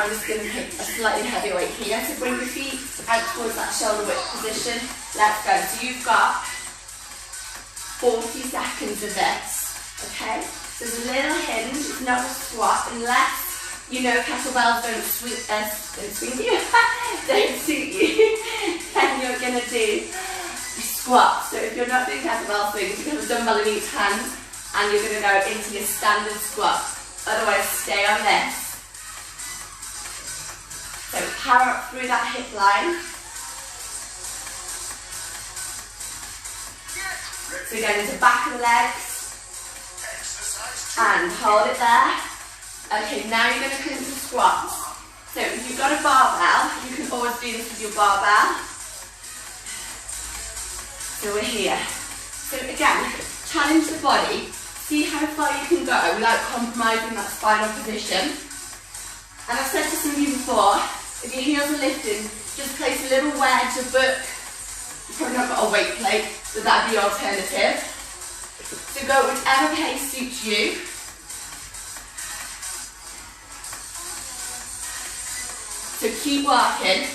I'm just going to pick a slightly heavier weight here. So bring your feet out towards that shoulder width position. Let's go. So you've got 40 seconds of this, okay? So there's a little hinge, it's not a squat, unless you know kettlebells don't suit you, don't suit you, then you're going to do squats. So if you're not doing kettlebell swings, you can have a dumbbell in each hand, and you're going to go into your standard squat. Otherwise, stay on this. So power up through that hip line. So going into the back of the legs. And hold it there. Okay, now you're going to come into squats. So if you've got a barbell, you can always do this with your barbell. So we're here. So again, challenge the body. See how far you can go without compromising that spinal position. And I've said to some of you before, if your heels are lifting, just place a little wedge, a book. You've probably not got a weight plate, so that'd be your alternative. So go whichever pace suits you. So keep working.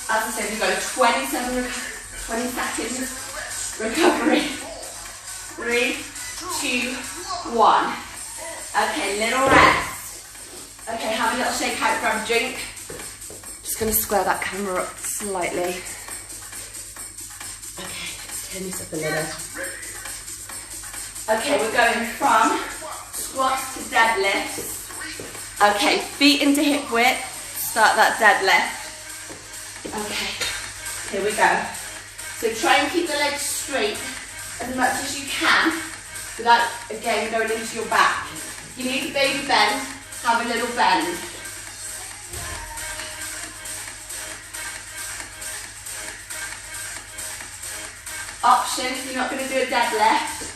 As I said, you've got a 20 seconds recovery. 3, 2, 1. Okay, little rest. Okay, have a little shake out, grab a drink. Just going to square that camera up slightly. Okay, let's turn this up a little. Okay, we're going from squats to deadlifts. Okay, feet into hip width. Start that deadlift. Okay, here we go. So try and keep the legs straight as much as you can without, again, going into your back. You need a baby bend, have a little bend. Option, if you're not going to do a deadlift,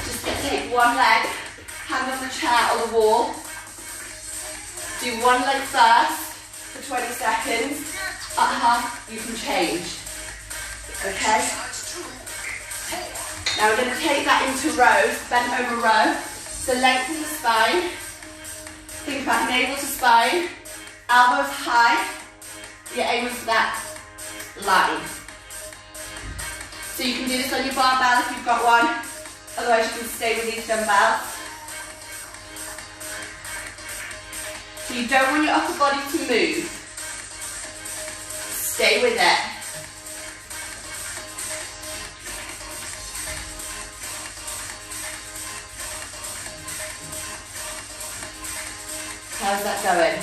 just take one leg, hand on the chair or the wall. Do one leg first for 20 seconds. You can change. Okay? Now we're going to take that into rows, bent over row. So lengthen the spine. Think about navel to spine. Elbows high. You're aiming for that line. So you can do this on your barbell if you've got one. Otherwise you can stay with these dumbbells. So you don't want your upper body to move. Stay with it. How's that going?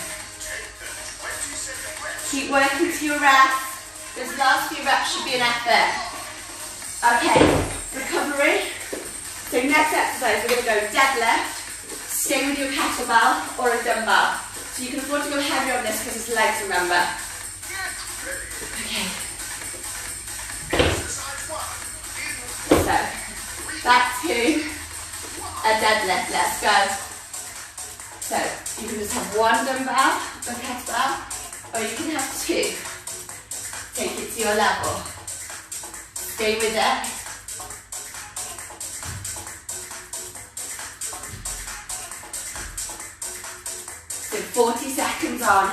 Keep working to your rest. Those last few reps should be an effort. Okay, recovery. So next exercise, we're going to go deadlift. Stay with your kettlebell or a dumbbell. So you can afford to go heavier on this because it's legs, remember. Okay. So, back to a deadlift. Let's go. So, you can just have one dumbbell, a kettlebell, or you can have two. Take it to your level. Stay with it. So 40 seconds on,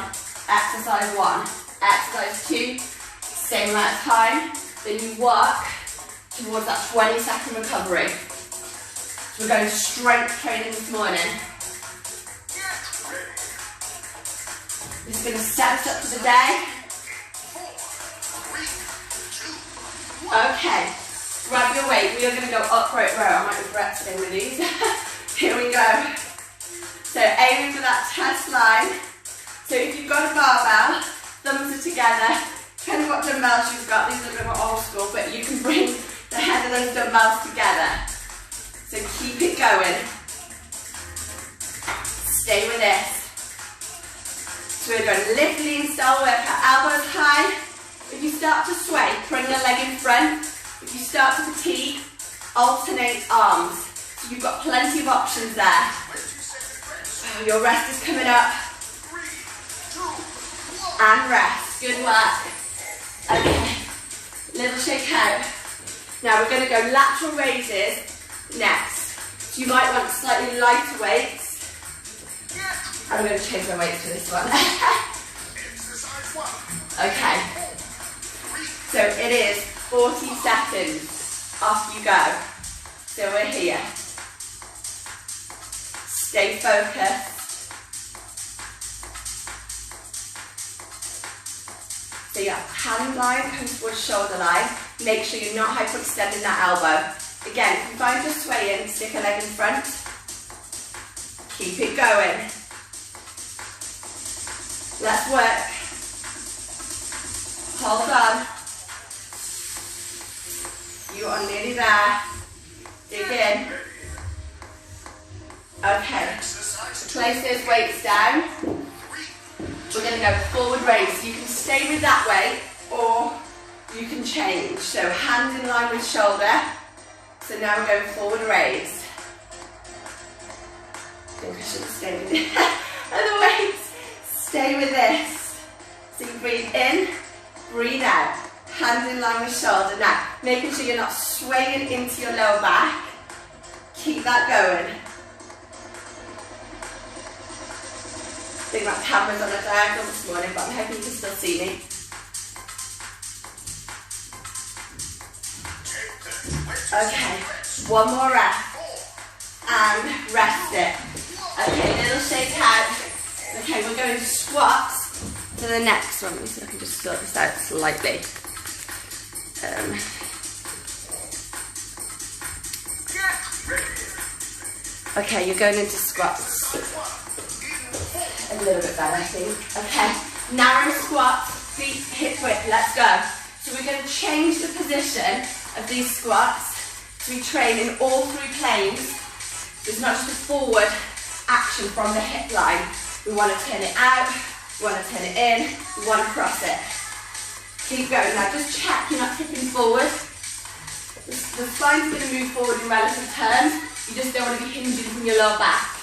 exercise 1. Exercise 2, same amount of time. Then you work towards that 20-second recovery. So we're going strength training this morning. This is going to set us up for the day. Okay, grab your weight. We are going to go upright row. I might regret staying with these. Here we go. So aiming for that chest line. So if you've got a barbell, thumbs are together. Depending what dumbbells you've got, these are a bit more old school, but you can bring the head of those dumbbells together. So keep it going. Stay with this. So we're going to lift, lean style workout, elbows high. If you start to sway, bring the leg in front. If you start to fatigue, alternate arms. So you've got plenty of options there. Oh, your rest is coming up. And rest. Good work. Okay. Little shake out. Now we're going to go lateral raises next. So you might want slightly lighter weights. I'm going to change my weight for this one. Okay. So it is 40 seconds. Off you go. So we're here. Stay focused. So your hand line comes towards shoulder line. Make sure you're not hyperextending that elbow. Again, if you find your sway in, stick a leg in front. Keep it going. Let's work. Hold on. You are nearly there. Dig in. Okay. Place those weights down. We're going to go forward raise. You can stay with that weight or you can change. So hand in line with shoulder. So now we're going forward raise. I think I should have stayed with it. Other weights. Stay with this. So you breathe in, breathe out. Hand in line with shoulder. Now, making sure you're not swaying into your lower back. Keep that going. I think my camera's on a diagonal this morning, but I'm hoping you can still see me. Okay, one more rep. And rest it. Okay, little shake out. Okay, we're going to squats to the next one. Let me see if I can just sort this out slightly. Okay, you're going into squats. A little bit better, I think. Okay, narrow squats, feet hip width, let's go. So we're going to change the position of these squats so we train in all three planes. It's not just a forward action from the hip line. We want to turn it out, we want to turn it in, we want to cross it. Keep going. Now just check you're not tipping forward. The spine's going to move forward in relative terms. You just don't want to be hinging from your lower back.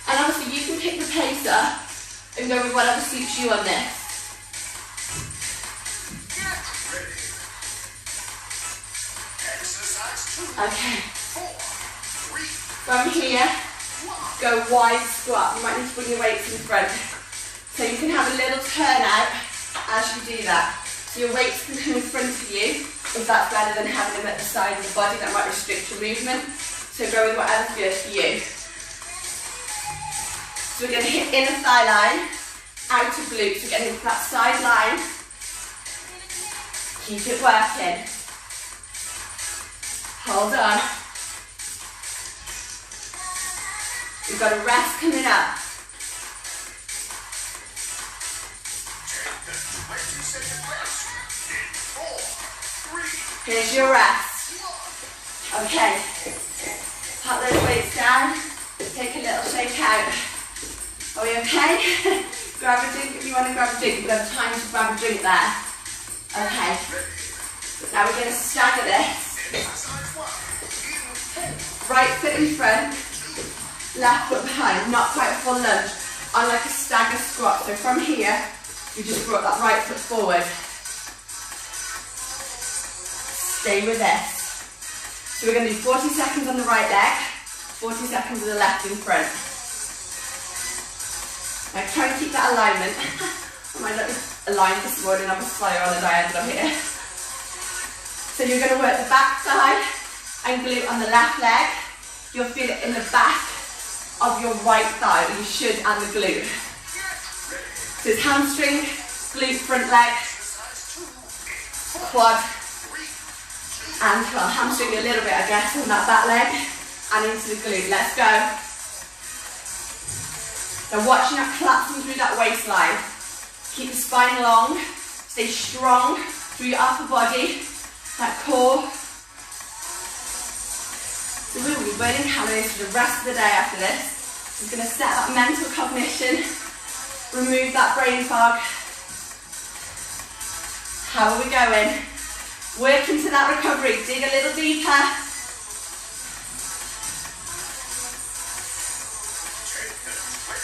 And obviously you can pick the pace up and go with whatever suits you on this. Okay. From here, go wide squat. You might need to bring your weights in front. So you can have a little turn out as you do that. So your weights can come in front of you, if that's better than having them at the side of the body. That might restrict your movement. So go with whatever's good for you. So we're going to hit inner thigh line, outer glutes. We're getting into that side line. Keep it working. Hold on. We've got a rest coming up. Here's your rest. Okay. Put those weights down. Take a little shake out. Are we okay? Grab a drink if you want to grab a drink. We've got time to grab a drink there. Okay. Now we're going to stagger this. Right foot in front, left foot behind, not quite a full lunge, on like a stagger squat. So from here, you just brought that right foot forward. Stay with this. So we're going to do 40 seconds on the right leg, 40 seconds on the left in front. Now try and keep that alignment. I might not be aligned this morning, I'm a flyer on the diagonal here. So you're going to work the back side and glute on the left leg. You'll feel it in the back of your right thigh, you should, and the glute. So it's hamstring, glute, front leg, quad, and well, hamstring a little bit, I guess, on that back leg, and into the glute. Let's go. Now watch you not collapsing through that waistline. Keep the spine long, stay strong through your upper body, that core. So we will be burning calories for the rest of the day after this. It's going to set that mental cognition, remove that brain fog. How are we going? Work into that recovery, dig a little deeper.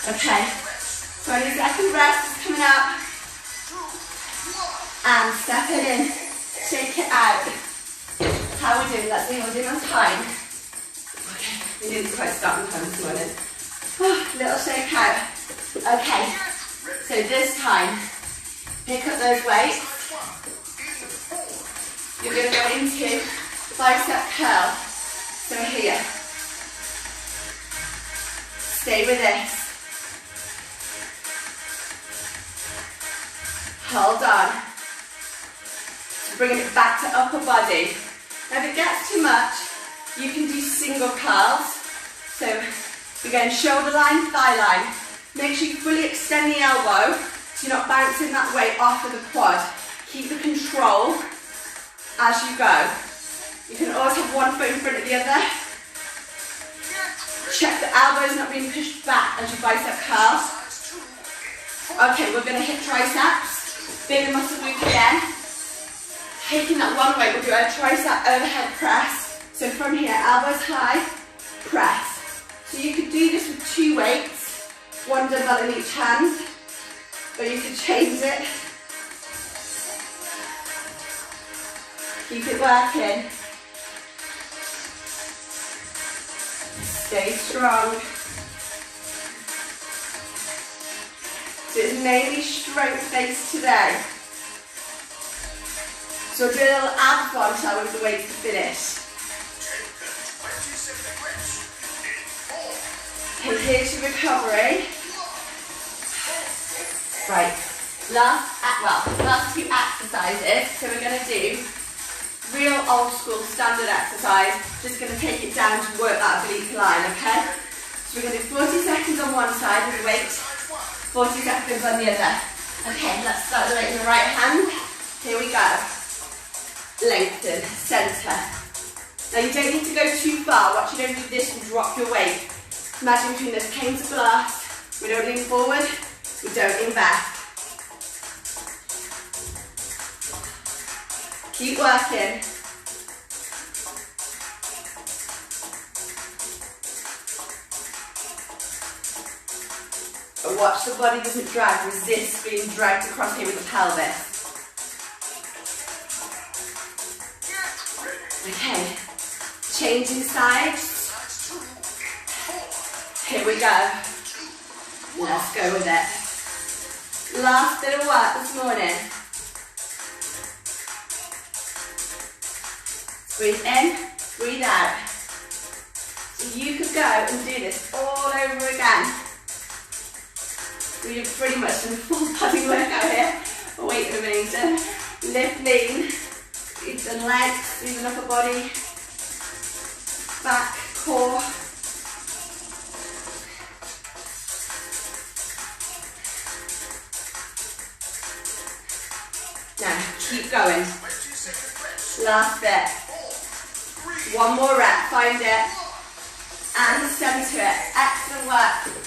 Okay, 20-second rest is coming up. And step it in, shake it out. How are we doing? Let's see how we're doing on time. Okay, we didn't quite start on time this morning. Little shake out. Okay, so this time, pick up those weights. You're going to go into bicep curl. So here. Stay with this. Hold on. Bringing it back to upper body. Now if it gets too much, you can do single curls. So we're going shoulder line, thigh line. Make sure you fully extend the elbow so you're not bouncing that weight off of the quad. Keep the control as you go. You can always have one foot in front of the other. Check the elbows not being pushed back as you bicep curl. Okay, we're going to hit triceps. Bigger muscle group again. Taking that one weight, we'll do a tricep overhead press. So from here, elbows high, press. So you could do this with 2 weights, 1 dumbbell in each hand, or you could change it. Keep it working. Stay strong. So it's mainly strength based today. So we'll do a little abs one, shall we, with the weights to finish. Okay, here's your recovery. Right, last 2 exercises. So we're going to do real old school standard exercise. Just going to take it down to work that oblique line, okay? So we're going to do 40 seconds on one side with the weight, 40 seconds on the other. Okay, let's start the weight in the right hand. Here we go. Lengthen, centre. Now you don't need to go too far. Watch you don't do this and drop your weight. Imagine between those panes of glass. We don't lean forward, we don't lean back. Keep working. And watch the body doesn't drag, resist being dragged across here with the pelvis. Okay, changing sides. Here we go. Let's go with it. Last bit of work this morning. Breathe in, breathe out. So you could go and do this all over again. We've pretty much done a full body workout here. Oh, wait a minute. Lift, lean. We've done legs, we've done upper body, back, core. Now, keep going. Last bit. One more rep, find it. And center it. Excellent work.